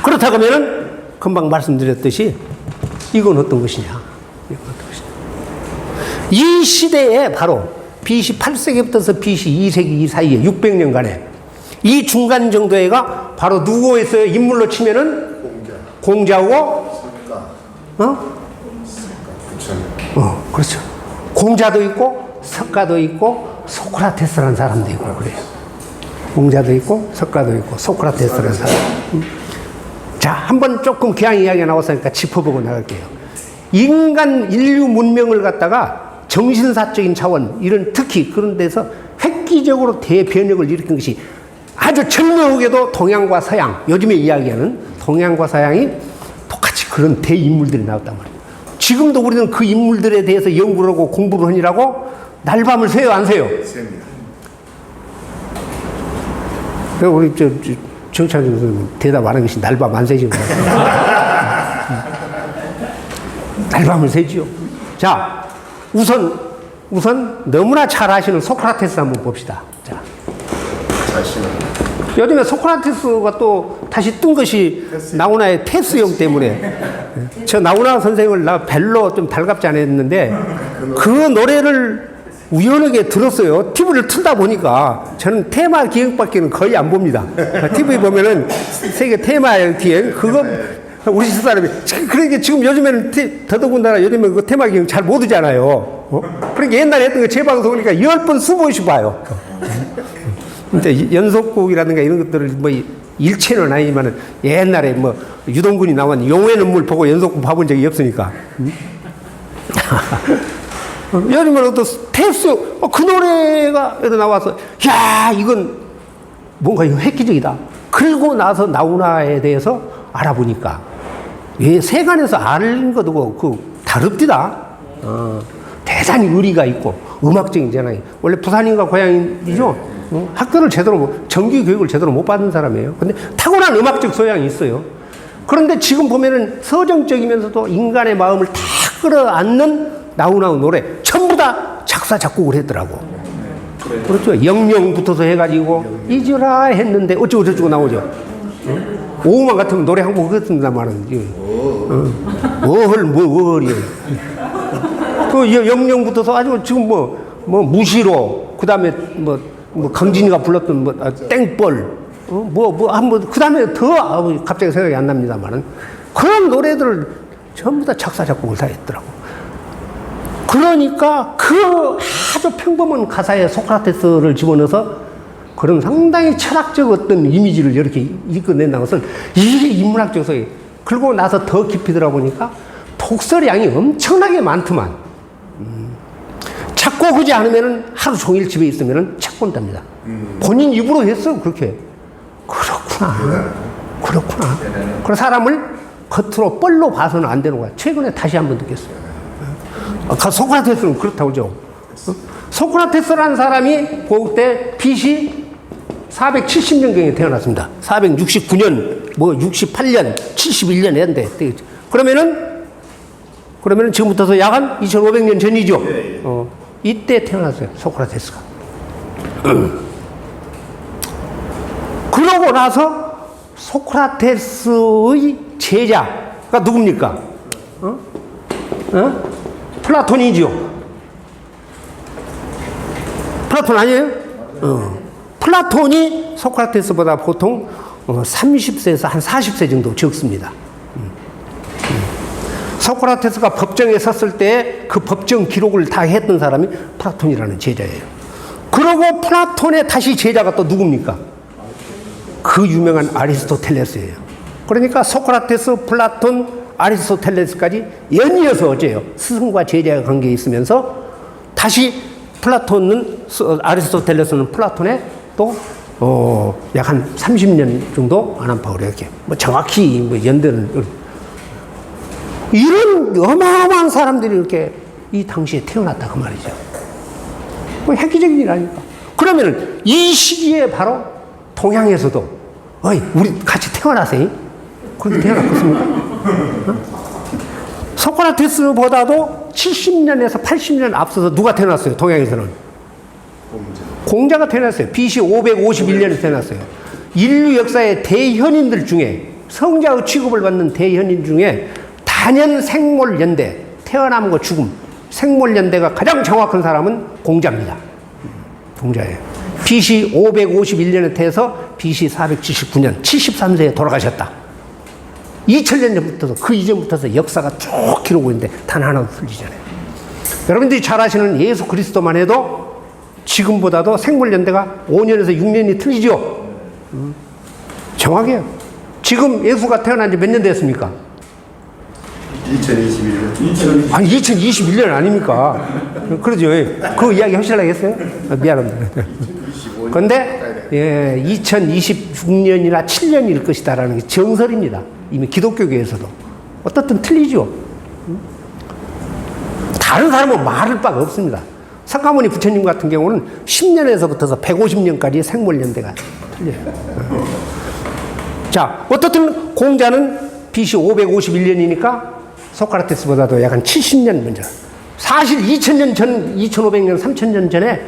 그렇다고 하면은 금방 말씀드렸듯이 이건 어떤 것이냐. 이 시대에 바로 BC 8세기부터 BC 2세기 이 사이에 600년간에 이 중간 정도에가 바로 누구였어요? 인물로 치면은 공자고 그렇죠. 공자도 있고 석가도 있고 소크라테스라는 사람도 있고 그래요. 공자도 있고 석가도 있고 소크라테스라는 사람. 자, 한번 조금 기왕 이야기가 나왔으니까 짚어보고 나갈게요. 인류 문명을 갖다가 정신사적인 차원, 이런 특히 그런 데서 획기적으로 대변혁을 일으킨 것이 아주 절묘하게도 동양과 서양, 요즘에 이야기하는 동양과 서양이 똑같이 그런 대인물들이 나왔단 말이에요. 지금도 우리는 그 인물들에 대해서 연구를 하고 공부를 하느라고 날밤을 새요, 안 새요? 셉니다. 우리 정찬 선생님 대답 안 하는 것이 날밤 안 새죠. 날밤을 새지요. 자, 우선 너무나 잘 아시는 소크라테스 한번 봅시다. 자, 요즘에 소크라테스가 또 다시 뜬 것이 나우나의 테스형 때문에. 저 나우나 선생을 나 별로 좀 달갑지 않았는데 그 노래를 우연하게 들었어요. TV를 틀다 보니까 저는 테마 기획밖에는 거의 안 봅니다. TV 보면은 세계 테마 기획 그거 우리 집사람이 그러니까 지금 요즘에는 더더군다나 요즘에 그 테마 기획 잘 못 하잖아요. 그러니까 옛날에 했던 거 재방송이니까 10번 20번씩 봐요. 근데 연속곡이라든가 이런 것들을 뭐 일체는 아니지만은 옛날에 뭐 유동근이 나온 용의 눈물 보고 연속곡 봐본 적이 없으니까. 요즘은 또 테스 그 노래가 나와서 야 이건 뭔가 획기적이다. 그리고 나서 나우나에 대해서 알아보니까 세간에서 아는 것도 그 다릅디다. 대단히 의리가 있고 음악적인 재능이 원래 부산인가 고향이죠. 학교를 제대로 정규 교육을 제대로 못 받은 사람이에요. 근데 타고난 음악적 소양이 있어요. 그런데 지금 보면은 서정적이면서도 인간의 마음을 다 끌어안는 나우나 노래 전부 다 작사 작곡을 했더라고. 그렇죠. 영영부터서 해가지고 잊으라 했는데 어쩌고 저쩌고 나오죠. 오후만 같으면 노래 한 곡 했습니다 말은. 월이에요. 그 영영부터서 아주 지금 뭐 무시로 그다음에 뭐 강진이가 불렀던 땡벌 그 다음에 더 갑자기 생각이 안 납니다만은 그런 노래들을 전부 다 작사 작곡을 다 했더라고. 그러니까 그 아주 평범한 가사에 소크라테스를 집어넣어서 그런 상당히 철학적 어떤 이미지를 이렇게 이끌어낸다는 것은 이게 인문학적 소리. 그러고 나서 더 깊이 들어보니까 독설량이 엄청나게 많더만. 찾고 그지 않으면은 하루 종일 집에 있으면은 책 본답니다. 본인 입으로 했어, 그렇게. 그렇구나. 그런 사람을 겉으로 뻘로 봐서는 안 되는 거야. 최근에 다시 한번 느꼈어요. 소크라테스는 그렇다고 그러죠. 소크라테스라는 사람이 그때 BC 470년경에 태어났습니다. 469년, 68년, 71년 했는데. 그러면은 지금부터서 약 한 2500년 전이죠. 이때 태어났어요, 소크라테스가. 그러고 나서 소크라테스의 제자가 누굽니까? 플라톤이죠. 플라톤 아니에요? 플라톤이 소크라테스보다 보통 30세에서 한 40세 정도 적습니다. 소크라테스가 법정에 섰을 때 그 법정 기록을 다 했던 사람이 플라톤이라는 제자예요. 그리고 플라톤의 다시 제자가 또 누굽니까? 그 유명한 아리스토텔레스예요. 그러니까 소크라테스, 플라톤, 아리스토텔레스까지 연이어서 어째요? 스승과 제자의 관계에 있으면서 다시 아리스토텔레스는 플라톤에 또 약 한 30년 정도 안팎으로 이렇게 정확히 연대는 이런 어마어마한 사람들이 이렇게 이 당시에 태어났다 그 말이죠. 획기적인 일 아닙니까? 그러면 이 시기에 바로 동양에서도 우리 같이 태어나세요? 그렇게 태어났겠습니까? 소크라테스보다도 70년에서 80년 앞서서 누가 태어났어요? 동양에서는 공자가 태어났어요. BC 551년에 태어났어요. 인류 역사의 대현인들 중에 성자의 취급을 받는 대현인 중에 단연 생몰연대, 태어남과 죽음, 생몰연대가 가장 정확한 사람은 공자입니다. 공자예요. BC 551년에 태어서 BC 479년 73세에 돌아가셨다. 2000년 전부터 그 이전부터 역사가 쭉 기록하고 있는데 단 하나도 틀리잖아요. 여러분들이 잘 아시는 예수 그리스도만 해도 지금보다도 생물연대가 5년에서 6년이 틀리죠. 정확해요. 지금 예수가 태어난 지 몇 년 됐습니까? 2021년. 아니 2021년 아닙니까? 그러죠. 그 이야기 하시려고 했어요? 미안합니다. 그런데 2026년이나 7년일 것이다라는 게 정설입니다. 이미 기독교계에서도. 어떻든 틀리죠. 다른 사람은 말할 바가 없습니다. 석가모니 부처님 같은 경우는 10년에서부터 150년까지 생물연대가 틀려요. 자, 어떻든 공자는 BC 551년이니까 소크라테스보다도 약간 70년 먼저. 사실 2000년 전, 2500년, 3000년 전에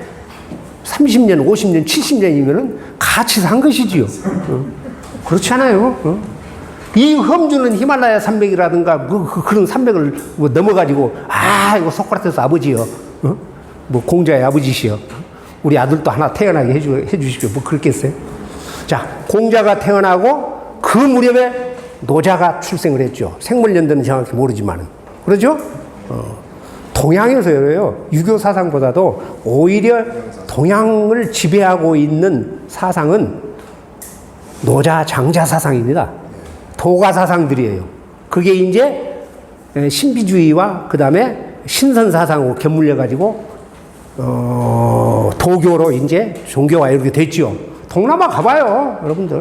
30년, 50년, 70년이면은 같이 산 것이지요. 그렇지 않아요? 이 험주는 히말라야 산맥이라든가 그런 산맥을 넘어가지고 이거 소크라테스 아버지요. 뭐 공자의 아버지시여. 우리 아들도 하나 태어나게 해주십시오. 뭐 그렇겠어요? 자, 공자가 태어나고 그 무렵에 노자가 출생을 했죠. 생물연대는 정확히 모르지만은. 그러죠? 동양에서요, 유교 사상보다도 오히려 동양을 지배하고 있는 사상은 노자, 장자 사상입니다. 도가 사상들이에요. 그게 이제 신비주의와 그 다음에 신선 사상으로 견물려가지고, 도교로 이제 종교가 이렇게 됐죠. 동남아 가봐요, 여러분들.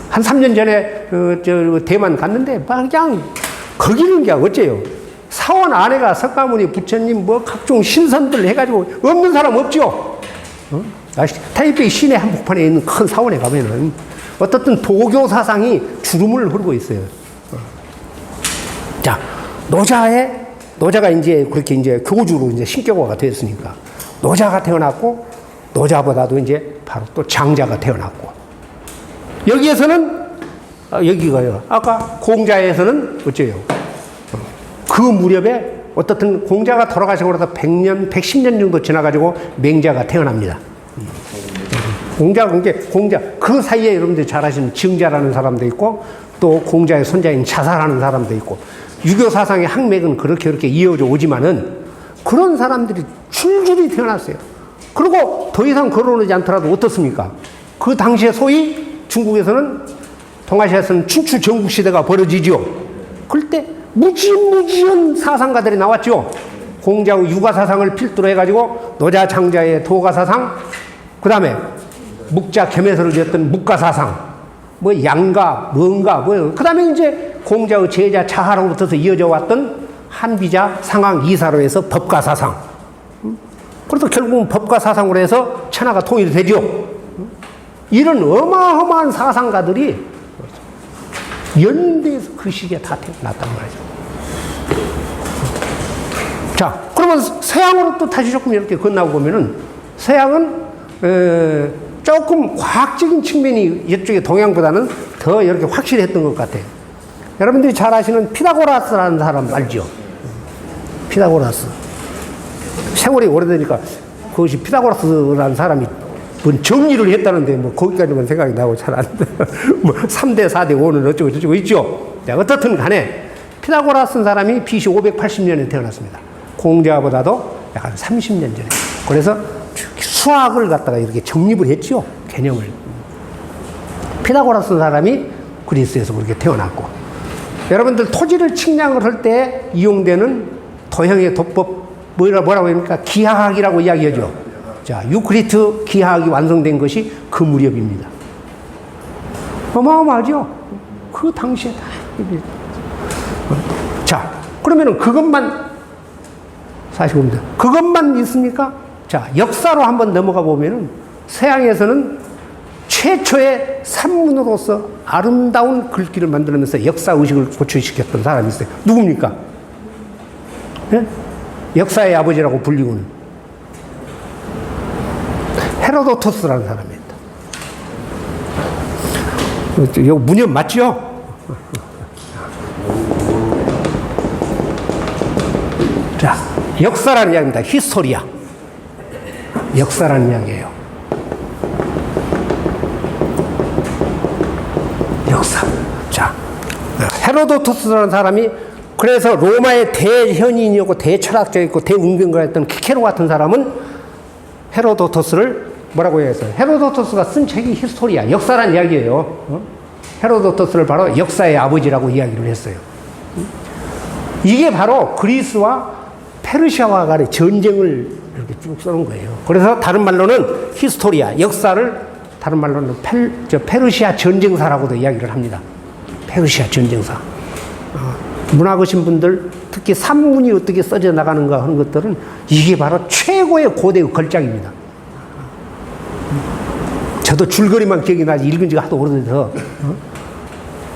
한 3년 전에 대만 갔는데 그냥 거기는 게 어째요? 사원 안에가 석가모니 부처님 뭐 각종 신선들 해가지고 없는 사람 없죠. 타이베이 시내 한복판에 있는 큰 사원에 가면은 어떻든 도교 사상이 주름을 흐르고 있어요. 자, 노자가 이제 그렇게 이제 교주로 이제 신격화가 됐으니까 노자가 태어났고 노자보다도 이제 바로 또 장자가 태어났고 여기에서는 여기가요. 아까 공자에서는 어째요? 그 무렵에 어떻든 공자가 돌아가시고 나서 100년, 110년 정도 지나가지고 맹자가 태어납니다. 공자 그 사이에 여러분들이 잘 아시는 증자라는 사람도 있고 또 공자의 손자인 자사라는 사람도 있고 유교 사상의 항맥은 그렇게 이어져 오지만은 그런 사람들이 줄줄이 태어났어요. 그리고 더 이상 거론하지 않더라도 어떻습니까? 그 당시에 소위 중국에서는 동아시아에서는 춘추 전국 시대가 벌어지죠. 그럴 때 무지한 사상가들이 나왔죠. 공자의 유가 사상을 필두로 해가지고 노자 장자의 도가 사상, 그 다음에 묵자 겸해서를 지었던 묵가 사상, 뭐 양가, 뭔가, 그 다음에 이제 공자의 제자 차하로부터 이어져 왔던 한비자 상황 이사로에서 법가 사상. 그래서 결국은 법가 사상으로 해서 천하가 통일이 되죠. 이런 어마어마한 사상가들이 연대에서 그 시기에 다 태어났단 말이죠. 자, 그러면 서양으로 또 다시 조금 이렇게 건너고 보면은 서양은 조금 과학적인 측면이 이쪽에 동양보다는 더 이렇게 확실했던 것 같아요. 여러분들이 잘 아시는 피타고라스라는 사람 알죠? 피타고라스. 세월이 오래되니까 그것이 피타고라스라는 사람이 뭔 정리를 했다는데 뭐 거기까지만 생각이 나고 잘 안 돼. 뭐 3대, 4대, 5는 어쩌고 저쩌고 있죠. 자, 어떻든 간에 피타고라스는 사람이 BC 580년에 태어났습니다. 공자보다도 약간 30년 전에. 그래서 수학을 갖다가 이렇게 정립을 했죠. 개념을. 피타고라스 사람이 그리스에서 그렇게 태어났고. 여러분들 토지를 측량을 할 때 이용되는 도형의 도법 뭐라고 합니까? 기하학이라고 이야기하죠. 자, 유클리드 기하학이 완성된 것이 그 무렵입니다. 어마어마하죠? 그 당시에 다. 자, 그러면은 그것만 사실입니다. 그것만 있습니까? 자, 역사로 한번 넘어가 보면은 서양에서는 최초의 산문으로서 아름다운 글귀를 만들면서 역사의식을 고취시켰던 사람이 있어요. 누굽니까? 네? 역사의 아버지라고 불리고는 헤로도토스라는 사람입니다. 이거 문연 맞죠? 자, 역사라는 이야기입니다. 히스토리아. 역사라는 이야기예요. 역사. 자, 헤로도토스라는 사람이 그래서 로마의 대현인이었고 대철학자였고 대문명가였던 키케로 같은 사람은 헤로도토스를 뭐라고 했어요? 헤로도토스가 쓴 책이 히스토리아, 역사란 이야기예요. 헤로도토스를 바로 역사의 아버지라고 이야기를 했어요. 이게 바로 그리스와 페르시아와 간의 전쟁을 이렇게 쭉 써놓은 거예요. 그래서 다른 말로는 히스토리아, 역사를 다른 말로는 페르시아 전쟁사라고도 이야기를 합니다. 페르시아 전쟁사. 문학하신 분들, 특히 산문이 어떻게 써져 나가는가 하는 것들은 이게 바로 최고의 고대의 걸작입니다. 저도 줄거리만 기억이 나지 읽은 지가 하도 오래돼서.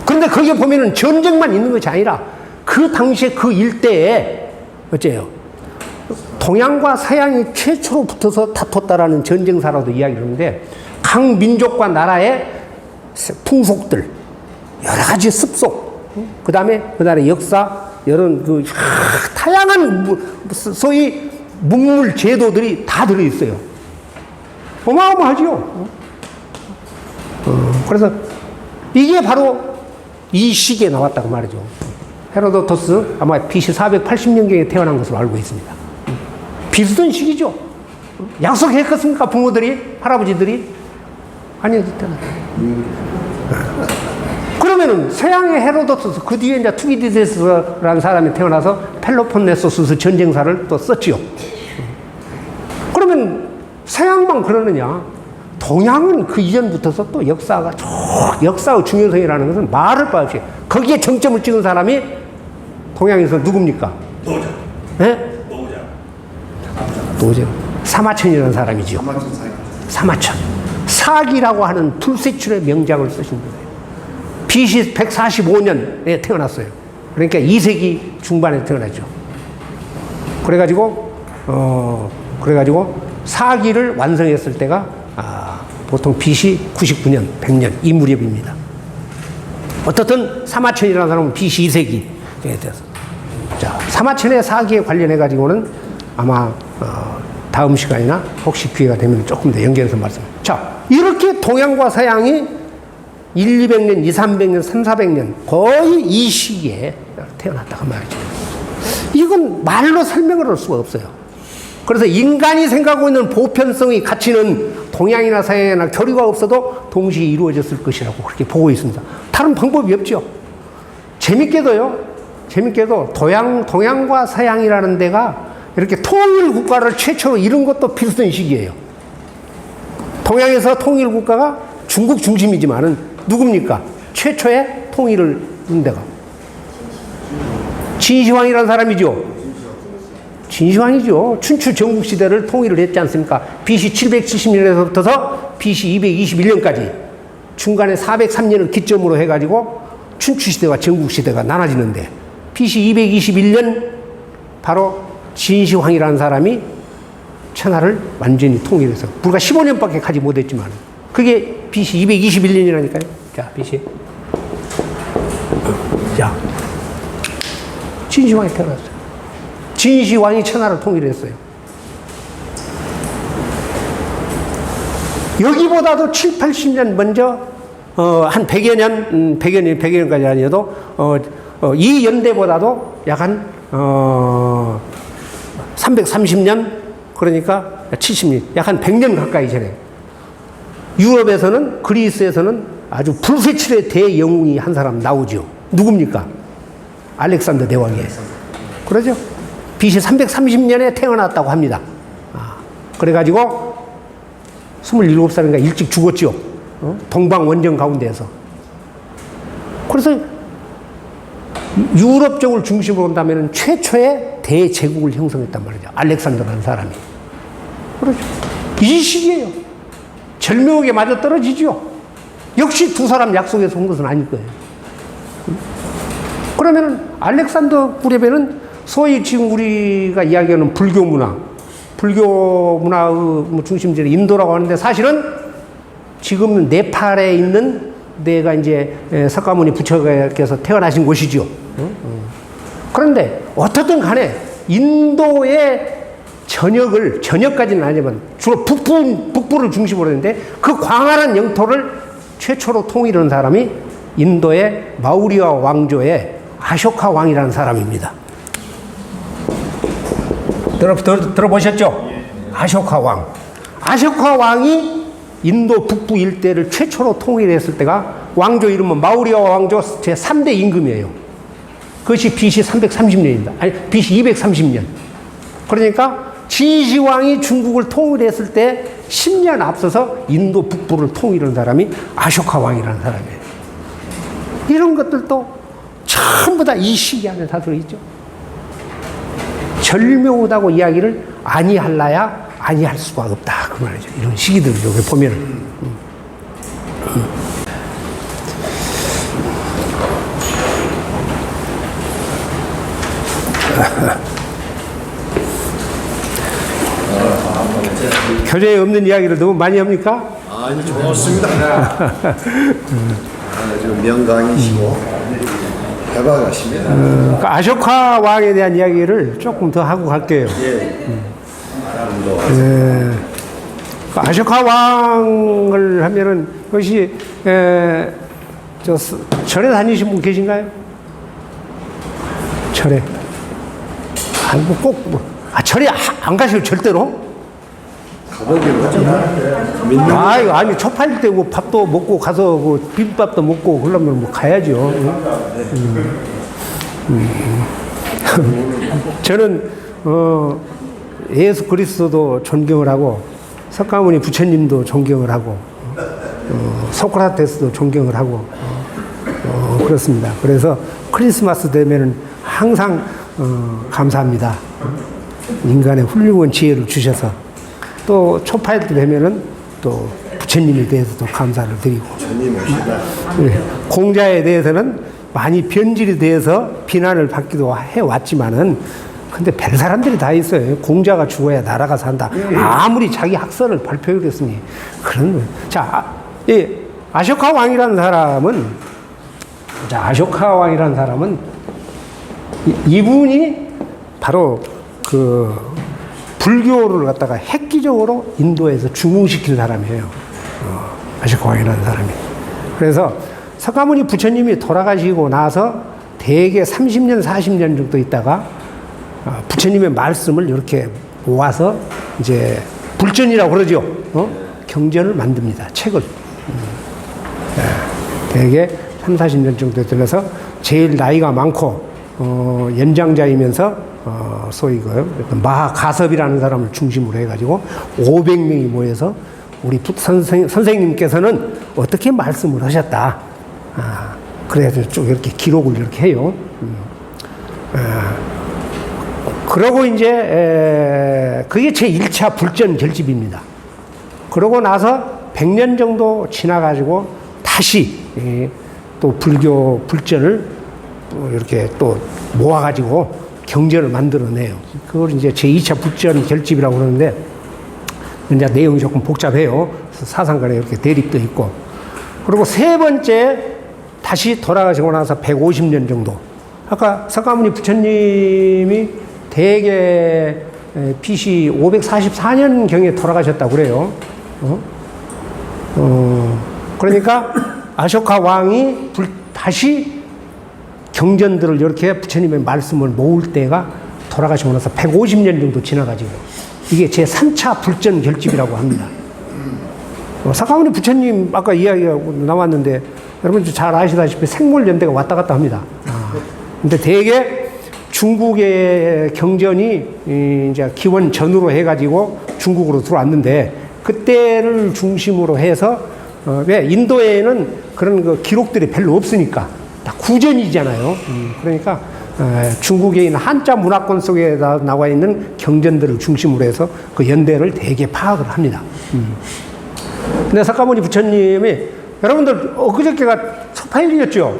그런데 거기에 보면은 전쟁만 있는 것이 아니라 그 당시에 그 일대에 어째요? 동양과 서양이 최초로 붙어서 다퉜다라는 전쟁사라도 이야기를 하는데 각 민족과 나라의 풍속들, 여러 가지 습속, 그 다음에 그 나라의 역사, 이런 그 다양한 소위 문물 제도들이 다 들어있어요. 어마어마하죠. 그래서 이게 바로 이 시기에 나왔다고 말이죠. 헤로도토스 아마 BC 480년경에 태어난 것으로 알고 있습니다. 비슷한 시기죠. 약속했겠습니까? 부모들이, 할아버지들이? 아니요, 그러면은 서양의 헤로도토스, 그 뒤에 이제 투기디데스라는 사람이 태어나서 펠로폰네소스 전쟁사를 또 썼지요. 그러면 서양만 그러느냐? 동양은 그 이전부터서 또 역사가 역사의 중요성이라는 것은 말을 바 없이 거기에 정점을 찍은 사람이 동양에서 누굽니까? 노자. 네? 노자. 사마천이라는 사람이죠. 사마천. 사기라고 하는 불세출의 명작을 쓰신 거예요. BC 145년에 태어났어요. 그러니까 2세기 중반에 태어났죠. 그래가지고 사기를 완성했을 때가 보통 BC 99년, 100년 이 무렵입니다. 어떻든 사마천이라는 사람은 BC 2세기에 돼서. 자, 사마천의 사기에 관련해 가지고는 아마 다음 시간이나 혹시 기회가 되면 조금 더 연결해서 말씀. 자, 이렇게 동양과 서양이 1, 200년, 2, 300년, 3, 400년 거의 이 시기에 태어났다고 말이죠. 이건 말로 설명을 할 수가 없어요. 그래서 인간이 생각하고 있는 보편성의 가치는 동양이나 서양이나 교류가 없어도 동시에 이루어졌을 것이라고 그렇게 보고 있습니다. 다른 방법이 없죠. 재밌게도 동양과 서양이라는 데가 이렇게 통일 국가를 최초로 이룬 것도 비슷한 시기예요. 동양에서 통일 국가가 중국 중심이지만은 누굽니까? 최초의 통일을 이룬 데가 진시황이라는 사람이죠. 진시황이죠. 춘추 전국시대를 통일을 했지 않습니까? BC 770년에서부터 BC 221년까지 중간에 403년을 기점으로 해가지고 춘추시대와 전국시대가 나눠지는데 BC 221년 바로 진시황이라는 사람이 천하를 완전히 통일해서 불과 15년밖에 가지 못했지만 그게 BC 221년이라니까요. 자, BC. 자, 진시황이 태어났어요. 진시황이 천하를 통일했어요. 여기보다도 7, 80년 먼저 한 100여년까지 아니어도 이 연대보다도 약 한 330년 그러니까 70년 약 한 100년 가까이 전에 유럽에서는 그리스에서는 아주 불세출의 대영웅이 한 사람 나오죠. 누굽니까? 알렉산더 대왕이에요. 그러죠? BC 330년에 태어났다고 합니다. 그래가지고 27살인가 일찍 죽었죠. 동방 원정 가운데에서. 그래서 유럽 쪽을 중심으로 본다면 최초의 대제국을 형성했단 말이죠. 알렉산더라는 사람이. 그렇죠. 이 시기예요. 절묘하게 맞아 떨어지죠. 역시 두 사람 약속에서 온 것은 아닐 거예요. 그러면은 알렉산더 무렵에는 소위 지금 우리가 이야기하는 불교 문화의 중심지는 인도라고 하는데 사실은 지금 네팔에 있는 데가 이제 석가모니 부처께서 태어나신 곳이죠. 그런데 어떻든 간에 인도의 전역까지는 아니지만 주로 북부를 중심으로 했는데 그 광활한 영토를 최초로 통일한 사람이 인도의 마우리아 왕조의 아쇼카 왕이라는 사람입니다. 들어보셨죠? 아쇼카 왕. 아쇼카 왕이 인도 북부 일대를 최초로 통일했을 때가 왕조 이름은 마우리아 왕조 제3대 임금이에요. 그것이 BC 330년입니다. 아니, BC 230년. 그러니까 진시황이 중국을 통일했을 때 10년 앞서서 인도 북부를 통일한 사람이 아쇼카 왕이라는 사람이에요. 이런 것들도 전부 다 이 시기 안에 다 들어있죠. 절묘하다고 이야기를 아니할라야 아니할 수가 없다. 그 말이죠. 이런 시기들 여기 보면은. 교재에 없는 이야기를 너무 많이 합니까? 아니, 좋습니다. 아주 명강이시고 대박하십니다. 아쇼카 왕에 대한 이야기를 조금 더 하고 갈게요. 아쇼카 왕을 하면은 그것이 절에 다니신 분 계신가요? 절에. 아이고 절에 안 가시고 절대로? 아니 초파일 때 뭐 밥도 먹고 가서 그 비빔밥도 먹고 그러려면 뭐 가야죠. 저는 예수 그리스도도 존경을 하고 석가모니 부처님도 존경을 하고 소크라테스도 존경을 하고 그렇습니다. 그래서 크리스마스 되면은 항상 감사합니다. 인간의 훌륭한 지혜를 주셔서. 또 초파일 때 되면은 또 부처님에 대해서도 감사를 드리고 공자에 대해서는 많이 변질이 돼서 비난을 받기도 해왔지만은 근데 별 사람들이 다 있어요. 공자가 죽어야 나라가 산다. 아무리 자기 학설을 발표했으니 그런. 자, 이 아쇼카 왕이라는 사람은 이분이 바로 그 불교를 갖다가 획기적으로 인도에서 중흥시킨 사람이에요. 아쇼카 왕이라는 사람이. 그래서 석가모니 부처님이 돌아가시고 나서 대개 30년, 40년 정도 있다가 부처님의 말씀을 이렇게 모아서 이제 불전이라고 그러죠. 경전을 만듭니다. 책을. 대개 3, 40년 정도 들어서 제일 나이가 많고 연장자이면서 소위 마하가섭이라는 사람을 중심으로 해가지고 500명이 모여서 우리 선생님께서는 어떻게 말씀을 하셨다. 그래서 쭉 이렇게 기록을 이렇게 해요. 그러고 이제 그게 제1차 불전 결집입니다. 그러고 나서 100년 정도 지나가지고 다시 또 불교 불전을 이렇게 또 모아가지고 경전을 만들어내요. 그걸 이제 제2차 불전 결집이라고 그러는데, 이제 내용이 조금 복잡해요. 사상간에 이렇게 대립도 있고. 그리고 세 번째, 다시 돌아가시고 나서 150년 정도. 아까 석가모니 부처님이 대개 BC 544년경에 돌아가셨다고 그래요. 그러니까 아쇼카 왕이 다시 경전들을 이렇게 부처님의 말씀을 모을 때가 돌아가시고 나서 150년 정도 지나가지고 이게 제3차 불전 결집이라고 합니다. 석가모니 부처님 아까 이야기가 나왔는데 여러분 잘 아시다시피 생물연대가 왔다 갔다 합니다. 근데 대개 중국의 경전이 이제 기원 전으로 해가지고 중국으로 들어왔는데 그때를 중심으로 해서 왜 인도에는 그런 그 기록들이 별로 없으니까 다 구전이잖아요. 그러니까 중국에 있는 한자 문화권 속에 나와 있는 경전들을 중심으로 해서 그 연대를 대개 파악을 합니다. 근데 석가모니 부처님이 여러분들 엊그저께가 초파일이었죠.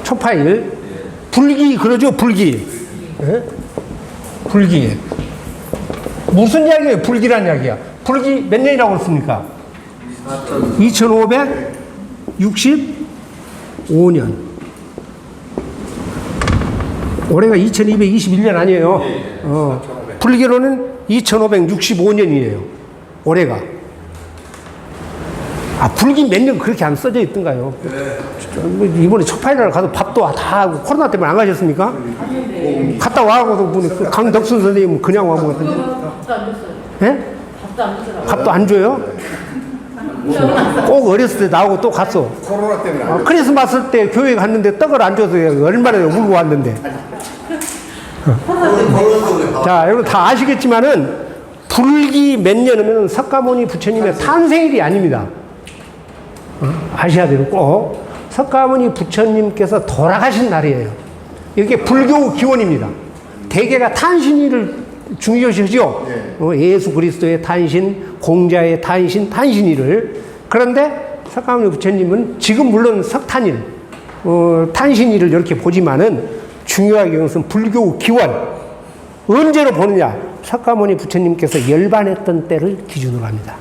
초파일 불기 그러죠. 불기. 예? 불기 무슨 이야기예요? 불기란 이야기야. 불기 몇 년이라고 그랬습니까? 2500 65년. 올해가 2221년 아니에요. 불교로는 2565년이에요. 올해가. 불기 몇 년 그렇게 안 써져 있던가요? 뭐 이번에 첫 파일날 가서 밥도 다 하고 코로나 때문에 안 가셨습니까? 갔다 와가지고 보니 그 강덕순 선생님은 그냥 와본 것 같은데. 밥도 안 줬어요. 예? 밥도 안 주더라고요. 밥도 안 줘요? 꼭 어렸을 때 나오고 또 갔어. 코로나 때문에 안 크리스마스 때 교회 갔는데 떡을 안 줘서 얼마나 울고 왔는데. 자, 여러분 다 아시겠지만은 불기 몇 년이면 석가모니 부처님의 탄생일이 아닙니다. 아셔야 되고 꼭 석가모니 부처님께서 돌아가신 날이에요. 이게 불교 기원입니다. 대개가 탄신일을 중요시하죠. 예수 그리스도의 탄신, 공자의 탄신, 탄신일을. 그런데 석가모니 부처님은 지금 물론 석탄일, 탄신일을 이렇게 보지만은 중요하게 여기서는 불교 기원. 언제로 보느냐? 석가모니 부처님께서 열반했던 때를 기준으로 합니다.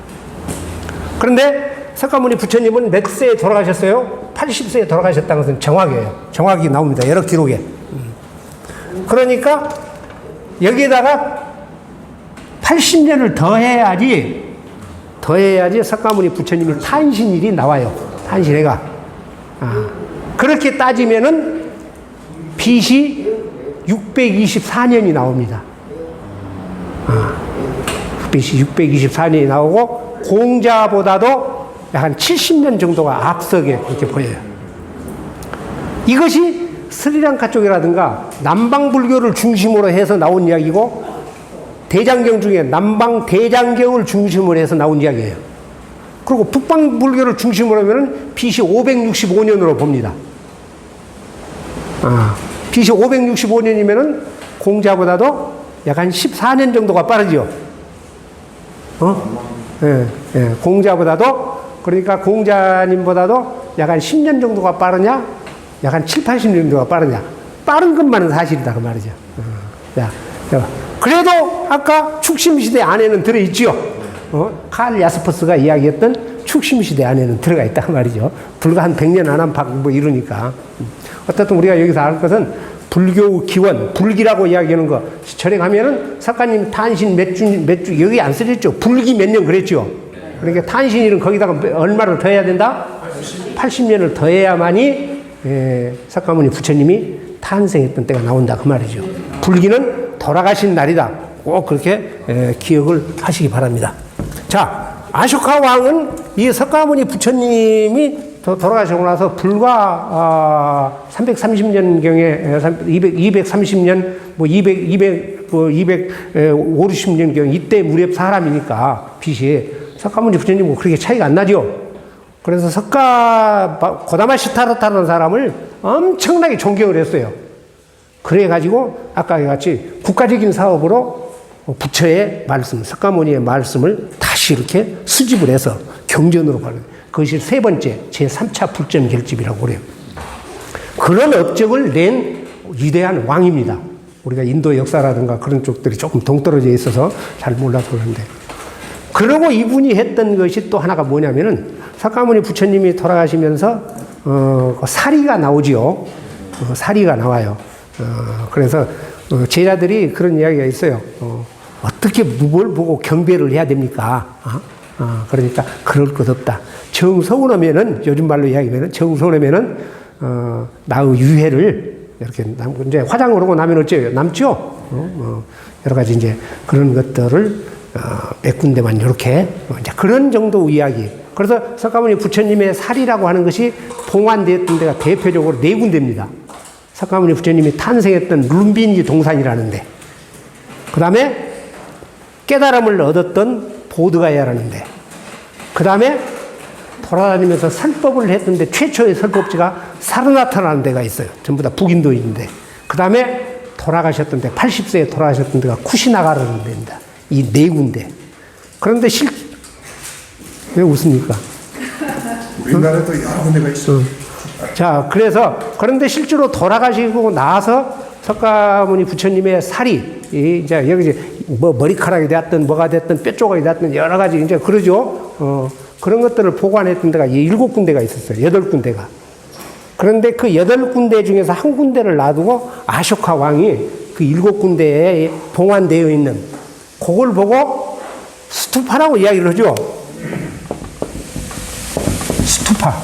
그런데 석가모니 부처님은 몇 세에 돌아가셨어요? 80세에 돌아가셨다는 것은 정확해요. 정확히 나옵니다. 여러 기록에. 그러니까 여기에다가 80년을 더해야지 석가모니 부처님이 탄신일이 나와요. 탄신해가. 그렇게 따지면은 BC 624년이 나옵니다. BC 624년이 나오고 공자보다도 약 한 70년 정도가 앞서게 그렇게 보여요. 이것이 스리랑카 쪽이라든가 남방불교를 중심으로 해서 나온 이야기고 대장경 중에 남방 대장경을 중심으로 해서 나온 이야기예요. 그리고 북방불교를 중심으로 하면 BC 565년으로 봅니다. BC 565년이면은 공자보다도 약 한 14년 정도가 빠르죠. 공자보다도, 그러니까 공자님보다도 약 한 10년 정도가 빠르냐? 약 한 7, 80년 정도가 빠르냐? 빠른 것만은 사실이다, 그 말이죠. 자, 그래도 아까 축심시대 안에는 들어있죠. 칼 야스퍼스가 이야기했던 축심시대 안에는 들어가 있다, 그 말이죠. 불과 한 100년 안팎 뭐 이러니까. 어쨌든 우리가 여기서 알 것은 불교 기원, 불기라고 이야기하는 거, 절에 가면은 석가님 탄신 몇 주, 여기 안 쓰셨죠? 불기 몇 년 그랬죠? 그러니까 탄신일은 거기다가 얼마를 더해야 된다? 80년을 더해야만이, 석가모니 부처님이 탄생했던 때가 나온다, 그 말이죠. 불기는 돌아가신 날이다. 꼭 그렇게, 기억을 하시기 바랍니다. 자, 아쇼카 왕은 이 석가모니 부처님이 돌아가시고 나서 불과 330년경에 230년 뭐 250년경 이때 무렵 사람이니까 빛이 석가모니 부처님하고 그렇게 차이가 안 나죠. 그래서 고다마 시타르타라는 사람을 엄청나게 존경을 했어요. 그래가지고 아까 같이 국가적인 사업으로 부처의 말씀, 석가모니의 말씀을 다시 이렇게 수집을 해서 경전으로 가는. 그것이 세 번째 제3차 불전 결집이라고 그래요. 그런 업적을 낸 위대한 왕입니다. 우리가 인도 역사라든가 그런 쪽들이 조금 동떨어져 있어서 잘 몰라서 그런데. 그리고 이분이 했던 것이 또 하나가 뭐냐면은 석가모니 부처님이 돌아가시면서 사리가 나오지요. 사리가 나와요. 그래서 제자들이 그런 이야기가 있어요. 어떻게 뭘 보고 경배를 해야 됩니까? 그러니까 그럴 것 없다. 정서운하면은 요즘 말로 이야기하면은 정서운하면은 나의 유해를 이렇게 이제 화장을 하고 나면 어째요? 남죠? 여러 가지 이제 그런 것들을 몇 군데만 이렇게 이제 그런 정도 이야기. 그래서 석가모니 부처님의 살이라고 하는 것이 봉환되었던 데가 대표적으로 네 군데입니다. 석가모니 부처님이 탄생했던 룸빈지 동산이라는데, 그 다음에 깨달음을 얻었던 보드가야라는데, 그 다음에 돌아다니면서 설법을 했는데 최초의 설법지가 사르나타라는 데가 있어요. 전부 다 북인도인데, 그 다음에 돌아가셨던 데, 80세에 돌아가셨던 데가 쿠시나가라는 데입니다. 이 네 군데. 그런데 왜 웃습니까? 우리나라에도 여러 군데가 있어. 자, 그런데 실제로 돌아가시고 나서 석가모니 부처님의 살이, 이제 여기 뭐 머리카락이 됐든 뭐가 됐든 뼈 조각이 됐든 여러 가지 이제 그러죠. 그런 것들을 보관했던 데가 7군데가 있었어요. 8군데가. 그런데 그 8군데 중에서 한 군데를 놔두고 아쇼카 왕이 그 7군데에 봉안되어 있는 그걸 보고 스투파라고 이야기를 하죠. 스투파.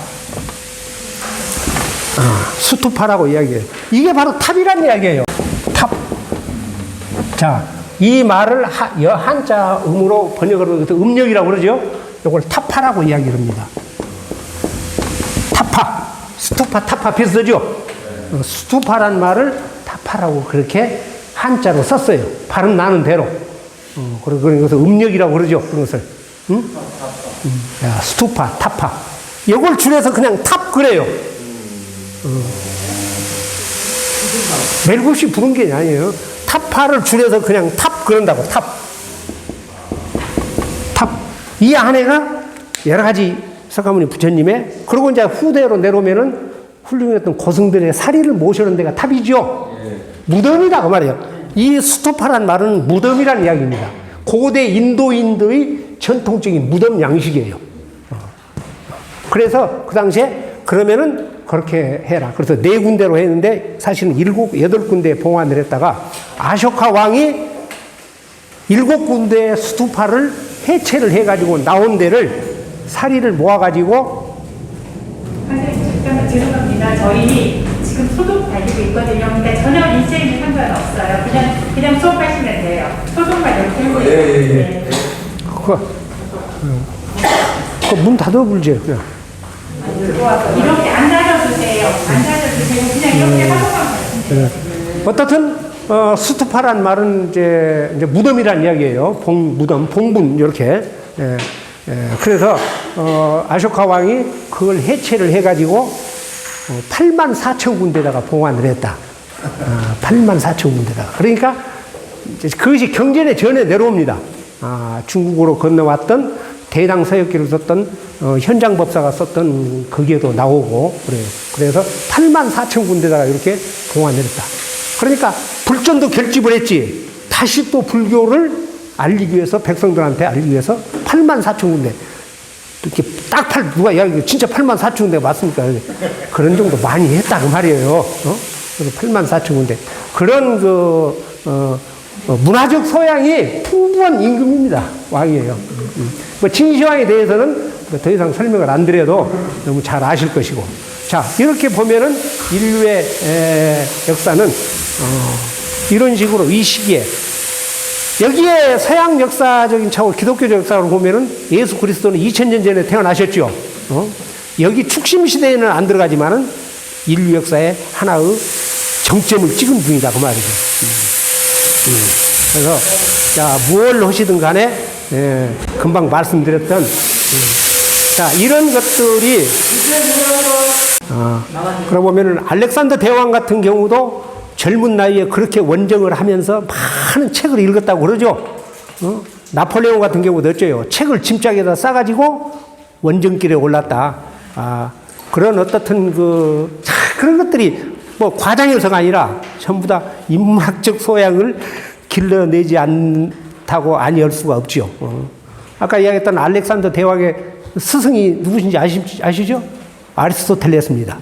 스투파라고 이야기해요. 이게 바로 탑이라는 이야기예요. 탑. 자, 이 말을 한자 음으로 번역을 해서 음력이라고 그러죠. 이걸 타파라고 이야기를 합니다. 타파. 스투파, 타파 비슷하죠? 스투파란 말을 타파라고 그렇게 한자로 썼어요. 발음 나는 대로. 그런 것을 음력이라고 그러죠. 그런 것을. 응? 야, 스투파, 타파. 이걸 줄여서 그냥 탑 그래요. 멜굿이 부른 게 아니에요. 타파를 줄여서 그냥 탑 그런다고. 탑. 탑. 이 안에가 여러 가지 석가모니 부처님의, 그리고 이제 후대로 내려오면은 훌륭했던 고승들의 사리를 모시는 데가 탑이죠. 무덤이다 그 말이에요. 이 스토파란 말은 무덤이라는 이야기입니다. 고대 인도인들의 전통적인 무덤 양식이에요. 그래서 그 당시에 그러면은 그렇게 해라. 그래서 4군데로 했는데 사실은 8군데에 봉안을 했다가 아쇼카 왕이 7군데의 스투파를 해체를 해가지고 나온 데를 사리를 모아가지고. 선생님, 잠깐만 죄송합니다. 저희 지금 소독 달리고 있거든요. 근데 전혀 인생이 상관없어요. 그냥 수업하시면 돼요. 소독만 이렇게 하고 있어요. 그거 문 닫아불지 그냥. 이렇게 안 닫아주세요. 안 닫아주세요. 그냥 이렇게 하고만 가시면 돼요. 어떻든 스투파란 말은 이제 무덤이란 이야기예요. 무덤, 봉분 이렇게. 그래서 아쇼카 왕이 그걸 해체를 해가지고 84,000군데다가 봉안을 했다. 84,000군데다가. 그러니까 그것이 경전에 전해 내려옵니다. 중국으로 건너왔던 대당 서역기를 썼던 현장법사가 썼던 거기에도 나오고 그래요. 그래서 84,000군데다가 이렇게 봉안을 했다. 그러니까 불전도 결집을 했지. 다시 또 불교를 알리기 위해서, 백성들한테 알리기 위해서 84,000군데. 이렇게 딱 누가, 야, 이거 진짜 84,000군데가 맞습니까? 그런 정도 많이 했다, 그 말이에요. 그래서 84,000군데. 그런 문화적 소양이 풍부한 임금입니다. 왕이에요. 뭐, 진시황에 대해서는 더 이상 설명을 안 드려도 너무 잘 아실 것이고. 자, 이렇게 보면은 인류의 역사는, 이런 식으로 이 시기에 여기에 서양 역사적인 차원, 기독교적 역사로 보면은 예수 그리스도는 2000년 전에 태어나셨죠. 여기 축심 시대에는 안 들어가지만은 인류 역사의 하나의 정점을 찍은 분이다 그 말이죠. 그래서 자, 무엇을 하시든 간에 금방 말씀드렸던 자, 이런 것들이 그러고 보면은 알렉산더 대왕 같은 경우도 젊은 나이에 그렇게 원정을 하면서 많은 책을 읽었다고 그러죠. 나폴레옹 같은 경우도 어째요. 책을 짐짝에다 싸가지고 원정길에 올랐다. 그런 어떻든 그런 것들이 뭐 과장해서가 아니라 전부 다 인문학적 소양을 길러내지 않다고 아니할 수가 없죠. 아까 이야기했던 알렉산더 대왕의 스승이 누구신지 아시죠? 아리스토텔레스입니다.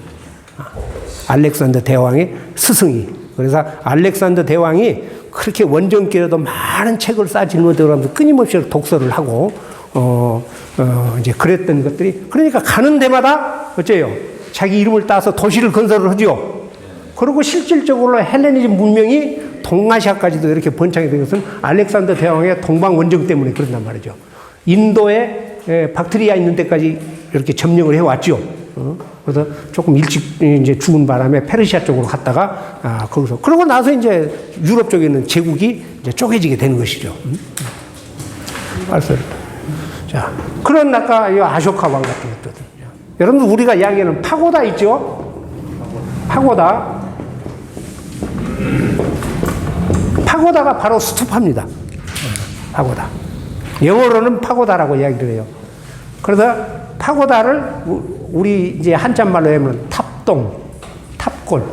알렉산더 대왕의 스승이. 그래서 알렉산더 대왕이 그렇게 원정길에도 많은 책을 싸질러들어가면서 끊임없이 독서를 하고, 이제 그랬던 것들이, 그러니까 가는 데마다 어째요? 자기 이름을 따서 도시를 건설을 하죠. 그리고 실질적으로 헬레니즘 문명이 동아시아까지도 이렇게 번창이 된 것은 알렉산더 대왕의 동방 원정 때문에 그런단 말이죠. 인도에 박트리아 있는 데까지 이렇게 점령을 해왔죠. 그래서 조금 일찍 이제 죽은 바람에 페르시아 쪽으로 갔다가 거기서 그러고 나서 이제 유럽 쪽에 있는 제국이 이제 쪼개지게 되는 것이죠. 알았어요. 자, 그런 아까 이 아쇼카 왕 같은 것들. 여러분들 우리가 이야기하는 파고다 있죠? 파고다. 파고다가 바로 스투파입니다. 파고다. 영어로는 파고다라고 이야기를 해요. 그래서 파고다를 우리 이제 한자말로 하면 탑동, 탑골.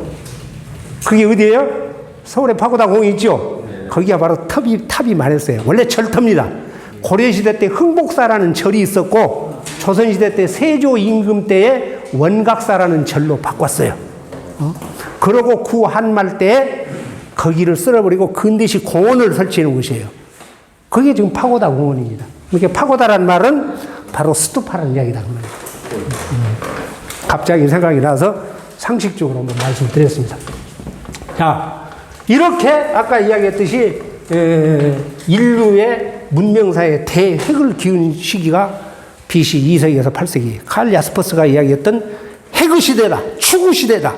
그게 어디예요? 서울에 파고다 공이 있죠? 거기가 바로 탑이 많았어요. 원래 절터입니다. 고려시대 때 흥복사라는 절이 있었고, 조선시대 때 세조 임금 때에 원각사라는 절로 바꿨어요. 그러고 구한말 때에 거기를 쓸어버리고 근대식 공원을 설치해 놓은 것이에요. 그게 지금 파고다 공원입니다. 이렇게 파고다란 말은 바로 스투파라는 이야기다. 갑자기 생각이 나서 상식적으로 한번 말씀드렸습니다. 자, 이렇게 아까 이야기했듯이 인류의 문명사의 대핵을 기운 시기가 BC 2세기에서 8세기 칼 야스퍼스가 이야기했던 핵의 시대다, 추구 시대다,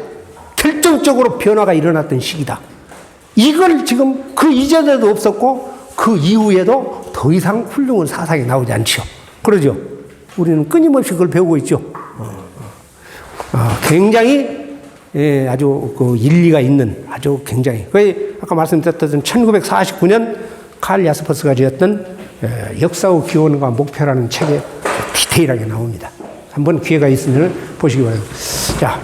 결정적으로 변화가 일어났던 시기다. 이걸 지금 그 이전에도 없었고 그 이후에도 더 이상 훌륭한 사상이 나오지 않죠. 그러죠. 우리는 끊임없이 그걸 배우고 있죠. 굉장히 아주 그 일리가 있는 아주 굉장히 아까 말씀드렸던 1949년 칼 야스퍼스가 지었던 역사의 기원과 목표라는 책에 디테일하게 나옵니다. 한번 기회가 있으면 보시기 바랍니다. 자.